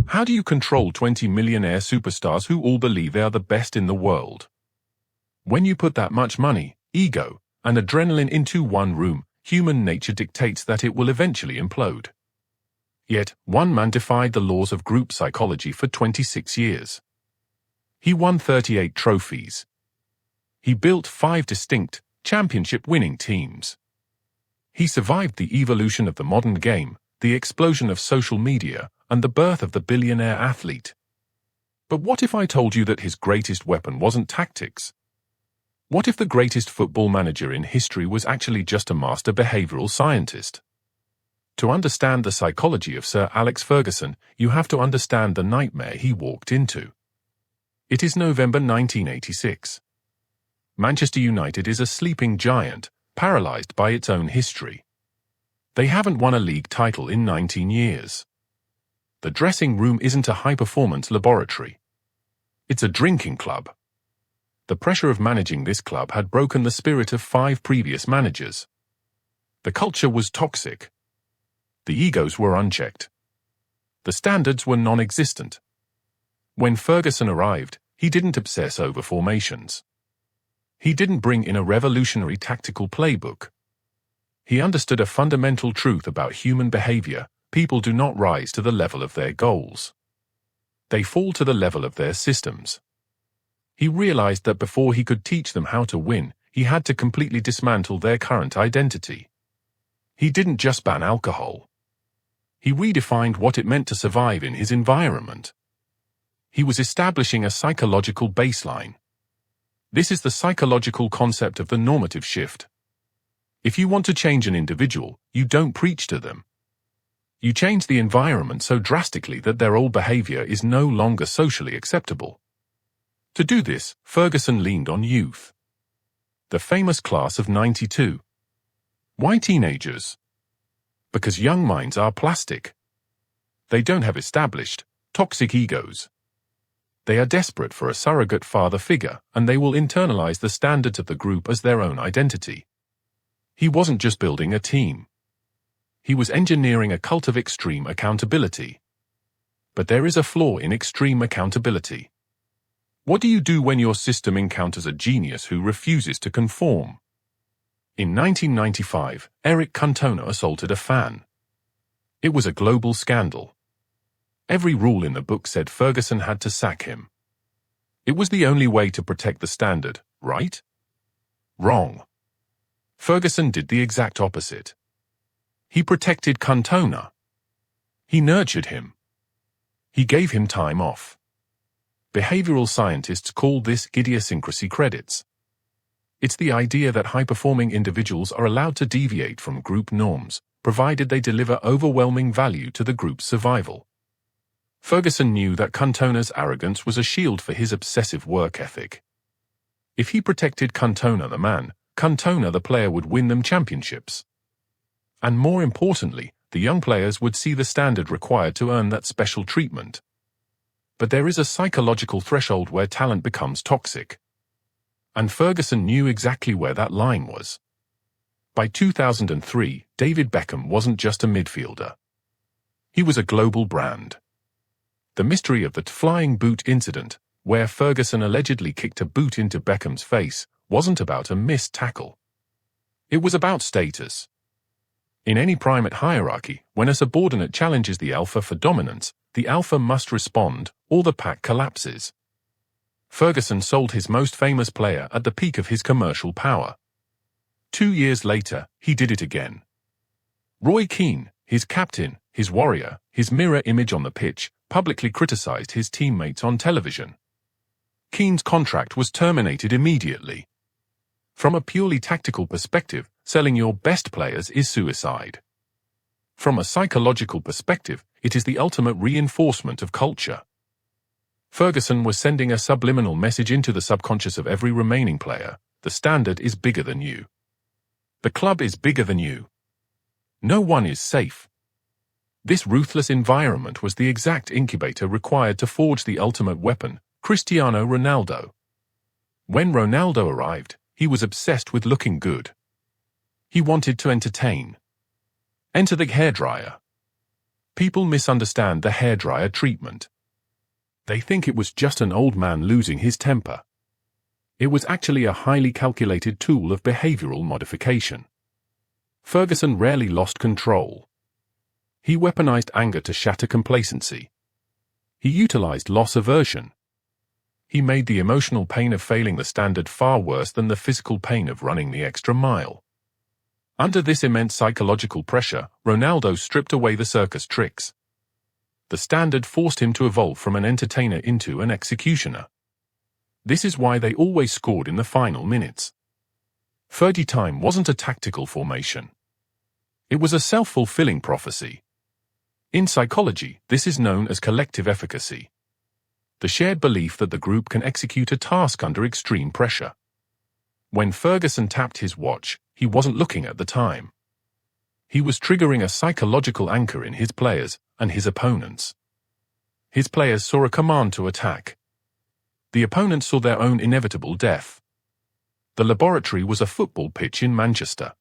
How do you control 20 millionaire superstars who all believe they are the best in the world? When you put that much money, ego, and adrenaline into one room, human nature dictates that it will eventually implode. Yet, one man defied the laws of group psychology for 26 years. He won 38 trophies. He built 5 distinct, championship-winning teams. He survived the evolution of the modern game, the explosion of social media, and the birth of the billionaire athlete. But what if I told you that his greatest weapon wasn't tactics? What if the greatest football manager in history was actually just a master behavioral scientist? To understand the psychology of Sir Alex Ferguson, you have to understand the nightmare he walked into. It is November 1986. Manchester United is a sleeping giant, paralyzed by its own history. They haven't won a league title in 19 years. The dressing room isn't a high-performance laboratory. It's a drinking club. The pressure of managing this club had broken the spirit of 5 previous managers. The culture was toxic. The egos were unchecked. The standards were non-existent. When Ferguson arrived, he didn't obsess over formations. He didn't bring in a revolutionary tactical playbook. He understood a fundamental truth about human behavior: people do not rise to the level of their goals. They fall to the level of their systems. He realized that before he could teach them how to win, he had to completely dismantle their current identity. He didn't just ban alcohol. He redefined what it meant to survive in his environment. He was establishing a psychological baseline. This is the psychological concept of the normative shift. If you want to change an individual, you don't preach to them. You change the environment so drastically that their old behavior is no longer socially acceptable. To do this, Ferguson leaned on youth. The famous class of '92. Why teenagers? Because young minds are plastic. They don't have established, toxic egos. They are desperate for a surrogate father figure, and they will internalize the standards of the group as their own identity. He wasn't just building a team. He was engineering a cult of extreme accountability. But there is a flaw in extreme accountability. What do you do when your system encounters a genius who refuses to conform? In 1995, Eric Cantona assaulted a fan. It was a global scandal. Every rule in the book said Ferguson had to sack him. It was the only way to protect the standard, right? Wrong. Ferguson did the exact opposite. He protected Cantona. He nurtured him. He gave him time off. Behavioral scientists call this idiosyncrasy credits. It's the idea that high-performing individuals are allowed to deviate from group norms, provided they deliver overwhelming value to the group's survival. Ferguson knew that Cantona's arrogance was a shield for his obsessive work ethic. If he protected Cantona the man, Cantona the player would win them championships. And more importantly, the young players would see the standard required to earn that special treatment. But there is a psychological threshold where talent becomes toxic. And Ferguson knew exactly where that line was. By 2003, David Beckham wasn't just a midfielder. He was a global brand. The mystery of the flying boot incident, where Ferguson allegedly kicked a boot into Beckham's face, wasn't about a missed tackle. It was about status. In any primate hierarchy, when a subordinate challenges the alpha for dominance, the alpha must respond, or the pack collapses. Ferguson sold his most famous player at the peak of his commercial power. 2 years later, he did it again. Roy Keane, his captain, his warrior, his mirror image on the pitch, publicly criticized his teammates on television. Keane's contract was terminated immediately. From a purely tactical perspective, selling your best players is suicide. From a psychological perspective, it is the ultimate reinforcement of culture. Ferguson was sending a subliminal message into the subconscious of every remaining player: the standard is bigger than you. The club is bigger than you. No one is safe. This ruthless environment was the exact incubator required to forge the ultimate weapon, Cristiano Ronaldo. When Ronaldo arrived, he was obsessed with looking good. He wanted to entertain. Enter the hairdryer. People misunderstand the hairdryer treatment. They think it was just an old man losing his temper. It was actually a highly calculated tool of behavioral modification. Ferguson rarely lost control. He weaponized anger to shatter complacency. He utilized loss aversion. He made the emotional pain of failing the standard far worse than the physical pain of running the extra mile. Under this immense psychological pressure, Ronaldo stripped away the circus tricks. The standard forced him to evolve from an entertainer into an executioner. This is why they always scored in the final minutes. Fergie time wasn't a tactical formation. It was a self-fulfilling prophecy. In psychology, this is known as collective efficacy. The shared belief that the group can execute a task under extreme pressure. When Ferguson tapped his watch, he wasn't looking at the time. He was triggering a psychological anchor in his players and his opponents. His players saw a command to attack. The opponents saw their own inevitable death. The laboratory was a football pitch in Manchester.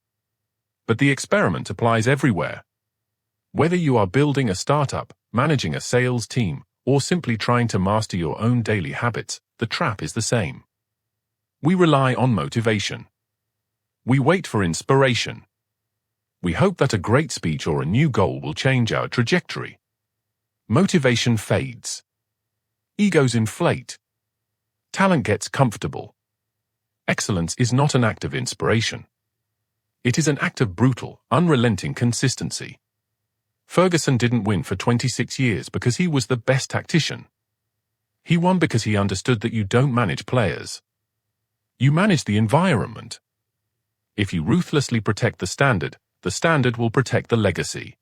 But the experiment applies everywhere. Whether you are building a startup, managing a sales team, or simply trying to master your own daily habits, the trap is the same. We rely on motivation. We wait for inspiration. We hope that a great speech or a new goal will change our trajectory. Motivation fades. Egos inflate. Talent gets comfortable. Excellence is not an act of inspiration. It is an act of brutal, unrelenting consistency. Ferguson didn't win for 26 years because he was the best tactician. He won because he understood that you don't manage players. You manage the environment. If you ruthlessly protect the standard will protect the legacy.